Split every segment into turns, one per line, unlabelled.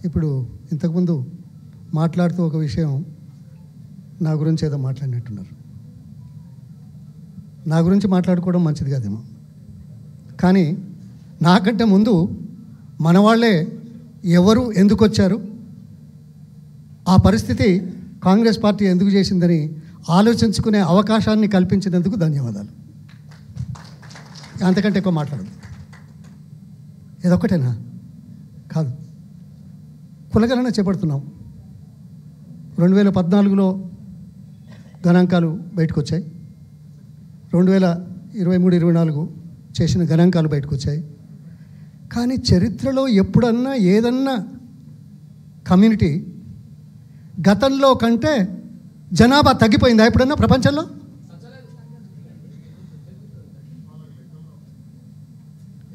ఇప్పుడు ఇంతకుముందు మాట్లాడుతూ ఒక విషయం నా గురించి ఏదో మాట్లాడినట్టున్నారు. నా గురించి మాట్లాడుకోవడం మంచిది కాదేమో, కానీ నాకంటే ముందు మన వాళ్ళే ఎవరు ఎందుకు వచ్చారు, ఆ పరిస్థితి కాంగ్రెస్ పార్టీ ఎందుకు చేసిందని ఆలోచించుకునే అవకాశాన్ని కల్పించినందుకు ధన్యవాదాలు. అంతకంటే ఎక్కువ మాట్లాడదు. ఇదొక్కటేనా? కాదు. కులగణన చేపడుతున్నాం. 2014లో గణాంకాలు బయటకు వచ్చాయి. 2023-24 చేసిన గణాంకాలు బయటకు వచ్చాయి. కానీ చరిత్రలో ఎప్పుడన్నా ఏదన్నా కమ్యూనిటీ గతంలో కంటే జనాభా తగ్గిపోయిందా ఎప్పుడన్నా ప్రపంచంలో?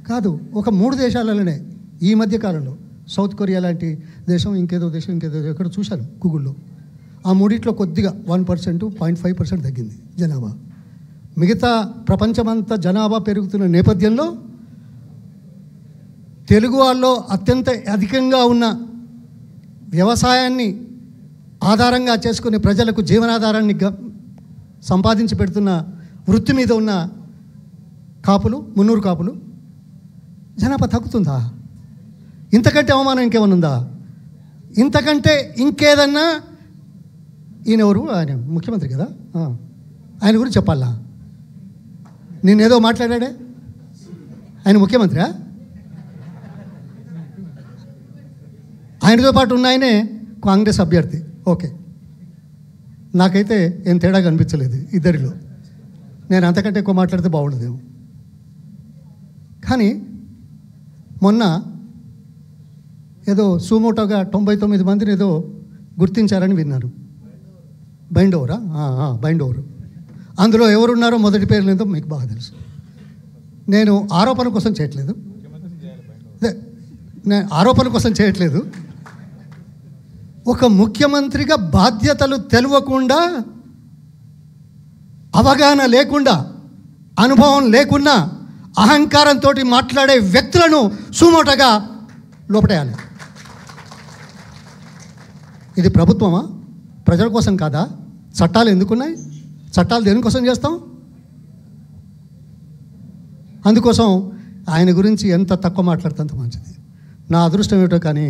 కాదు. ఒక 3 దేశాలలోనే ఈ మధ్య కాలంలో సౌత్ కొరియా లాంటి దేశం, ఇంకేదో దేశం ఎక్కడ చూశాను గూగుల్లో. ఆ మూడిట్లో కొద్దిగా 1%, 0.5% తగ్గింది జనాభా. మిగతా ప్రపంచమంతా జనాభా పెరుగుతున్న నేపథ్యంలో తెలుగు వాళ్ళలో అత్యంత అధికంగా ఉన్న వ్యవసాయాన్ని ఆధారంగా చేసుకునే ప్రజలకు జీవనాధారాన్ని సంపాదించి పెడుతున్న వృత్తి మీద ఉన్న కాపులు, మున్నూరు కాపులు జనాభా తగ్గుతుందా? ఇంతకంటే అవమానం ఇంకేమన్నా ఉందా? ఇంతకంటే ఇంకేదన్నా ఈయనెవరు? ఆయన ముఖ్యమంత్రి కదా, ఆయన గురించి చెప్పాలా? నేనేదో మాట్లాడాడే, ఆయన ముఖ్యమంత్రియా? ఆయనతో పాటు ఉన్న ఆయనే కాంగ్రెస్ అభ్యర్థి. ఓకే, నాకైతే ఏం తేడా కనిపించలేదు ఇద్దరిలో. నేను అంతకంటే ఎక్కువ మాట్లాడితే బాగుండదేమో. కానీ మొన్న ఏదో సుమోటోగా 99 మందిని ఏదో గుర్తించారని విన్నాను. బైండోవరా? బైండోవరు. అందులో ఎవరున్నారో మొదటి పేర్లు ఏదో మీకు బాగా తెలుసు. నేను ఆరోపణ కోసం చేయట్లేదు, ఒక ముఖ్యమంత్రిగా బాధ్యతలు తెలియకుండా, అవగాహన లేకుండా, అనుభవం లేకుండా అహంకారంతో మాట్లాడే వ్యక్తులను సుమోటగా లోపటేయాలి. ఇది ప్రభుత్వమా? ప్రజల కోసం కాదా? చట్టాలు ఎందుకున్నాయి? చట్టాలు దేనికోసం చేస్తాం? అందుకోసం ఆయన గురించి ఎంత తక్కువ మాట్లాడితే అంత మంచిది. నా అదృష్టం ఏమిటో కానీ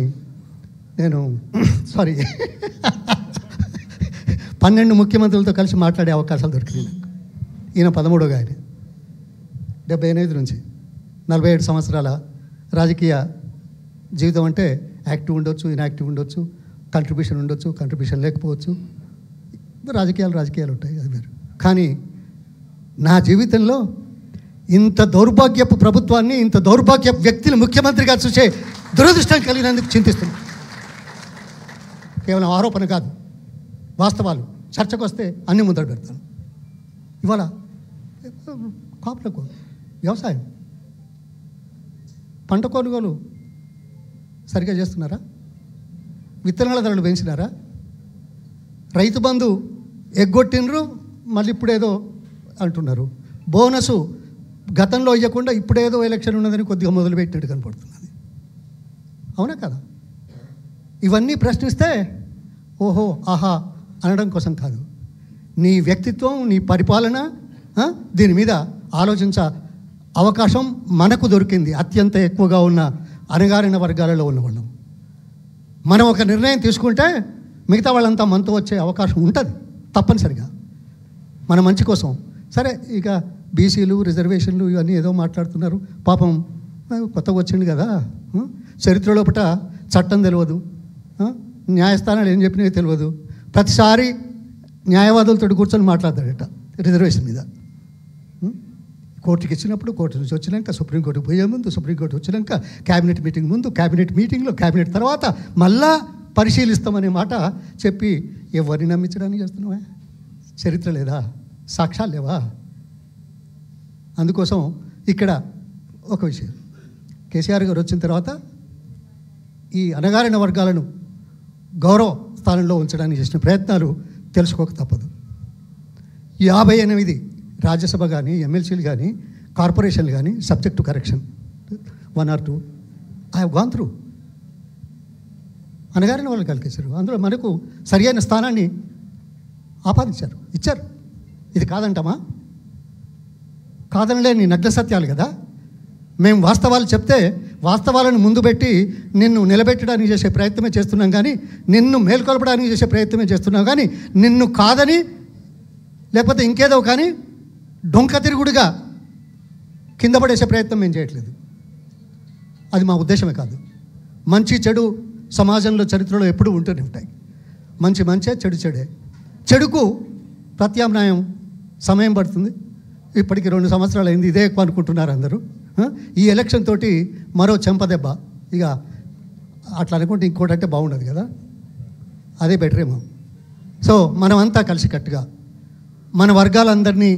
నేను 12 ముఖ్యమంత్రులతో కలిసి మాట్లాడే అవకాశాలు దొరికింది నాకు. ఈయన 13వ ఆయన. 78 నుంచి 47 సంవత్సరాల రాజకీయ జీవితం అంటే యాక్టివ్ ఉండొచ్చు, ఇన్యాక్టివ్ ఉండొచ్చు, కంట్రిబ్యూషన్ ఉండొచ్చు, కంట్రిబ్యూషన్ లేకపోవచ్చు. రాజకీయాలు ఉంటాయి, అది వేరు. కానీ నా జీవితంలో ఇంత దౌర్భాగ్యపు ప్రభుత్వాన్ని, ఇంత దౌర్భాగ్యపు వ్యక్తిని ముఖ్యమంత్రిగా చూసే దురదృష్టం కలిగినందుకు చింతిస్తున్నాను. కేవలం ఆరోపణ కాదు, వాస్తవాలు చర్చకు వస్తే అన్ని ముందర పెడతాను. ఇవాళ కాపులకు వ్యవసాయం, పంట కొనుగోలు సరిగ్గా చేస్తున్నారా? విత్తనాల ధరలు పెంచినారా? రైతు బంధు ఎగ్గొట్టినరు, మళ్ళీ ఇప్పుడేదో అంటున్నారు. బోనసు గతంలో ఇవ్వకుండా ఇప్పుడేదో ఎలక్షన్ ఉన్నదని కొద్దిగా మొదలుపెట్టినట్టు కనపడుతున్నది. అవునా కదా? ఇవన్నీ ప్రశ్నిస్తే ఓహో ఆహా అనడం కోసం కాదు, నీ వ్యక్తిత్వం, నీ పరిపాలన, దీని మీద ఆలోచించ అవకాశం మనకు దొరికింది. అత్యంత ఎక్కువగా ఉన్న అణగారిన వర్గాలలో ఉన్నవాళ్ళం. మనం ఒక నిర్ణయం తీసుకుంటే మిగతా వాళ్ళంతా మనతో వచ్చే అవకాశం ఉంటుంది తప్పనిసరిగా, మన మంచి కోసం. సరే, ఇక బీసీలు, రిజర్వేషన్లు ఇవన్నీ ఏదో మాట్లాడుతున్నారు. పాపం కొత్తగా వచ్చింది కదా, చరిత్ర లోపల చట్టం తెలియదు, న్యాయస్థానాలు ఏం చెప్పినవి తెలియదు. ప్రతిసారి న్యాయవాదులతో కూర్చొని మాట్లాడతాడట రిజర్వేషన్ మీద. కోర్టుకి ఇచ్చినప్పుడు, కోర్టు నుంచి వచ్చినాక, సుప్రీంకోర్టుకు పోయే ముందు, సుప్రీంకోర్టు వచ్చినాక, క్యాబినెట్ మీటింగ్ ముందు, క్యాబినెట్ మీటింగ్లో, క్యాబినెట్ తర్వాత మళ్ళా పరిశీలిస్తామనే మాట చెప్పి ఎవరిని నమ్మించడానికి చేస్తున్నావా? చరిత్ర లేదా? సాక్ష్యాలు లేవా? అందుకోసం ఇక్కడ ఒక విషయం, కేసీఆర్ గారు వచ్చిన తర్వాత ఈ అణగారిన వర్గాలను గౌరవ స్థానంలో ఉంచడానికి చేసిన ప్రయత్నాలు తెలుసుకోక తప్పదు. 58 రాజ్యసభ కానీ, ఎమ్మెల్సీలు కానీ, కార్పొరేషన్లు కానీ subject to correction 1 or 2 I have gone through. అనగారిన వాళ్ళు కలిగేశారు. అందులో మనకు సరి అయిన స్థానాన్ని ఆపాదించారు, ఇచ్చారు. ఇది కాదంటామా? కాదనలేని నగ్న సత్యాలు కదా. మేము వాస్తవాలు చెప్తే వాస్తవాలను ముందు పెట్టి నిన్ను నిలబెట్టడానికి చేసే ప్రయత్నమే చేస్తున్నాం, కానీ నిన్ను మేల్కొల్పడానికి చేసే ప్రయత్నమే చేస్తున్నాం, కానీ నిన్ను కాదని లేకపోతే ఇంకేదో కానీ డొంక తిరుగుడుగా కింద పడేసే ప్రయత్నం మేము చేయట్లేదు. అది మా ఉద్దేశమే కాదు. మంచి చెడు సమాజంలో చరిత్రలో ఎప్పుడూ ఉంటూనే ఉంటాయి. మంచి మంచే, చెడు చెడే. చెడుకు ప్రత్యామ్నాయం సమయం పడుతుంది. ఇప్పటికి 2 సంవత్సరాలు అయింది, ఇదే ఎక్కువ అనుకుంటున్నారు అందరూ. ఈ ఎలక్షన్ తోటి మరో చెంపదెబ్బ. ఇక అట్లా అనుకుంటే ఇంకోటి అంటే బాగుండదు కదా, అదే బెటరేమో. సో మనమంతా కలిసికట్టుగా మన వర్గాలందరినీ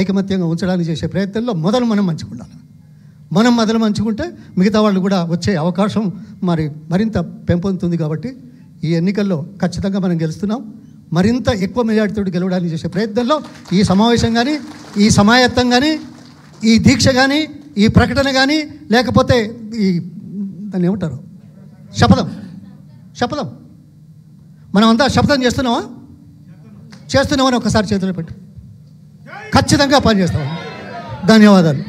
ఐకమత్యంగా ఉంచడానికి చేసే ప్రయత్నంలో మొదలు మనం మంచుకుండాలి. మనం మొదలు మంచుకుంటే మిగతా వాళ్ళు కూడా వచ్చే అవకాశం మరింత పెంపొందుతుంది. కాబట్టి ఈ ఎన్నికల్లో ఖచ్చితంగా మనం గెలుస్తున్నాం. మరింత ఎక్కువ మెజార్టీతో గెలవడానికి చేసే ప్రయత్నంలో ఈ సమావేశం కానీ, ఈ సమాయత్తం కానీ, ఈ దీక్ష కానీ, ఈ ప్రకటన కానీ, లేకపోతే ఈ దాన్ని ఏమంటారు, శపథం మనమంతా శపథం చేస్తున్నామని ఒకసారి చేతులు పెట్టు. ఖచ్చితంగా పనిచేస్తామని. ధన్యవాదాలు.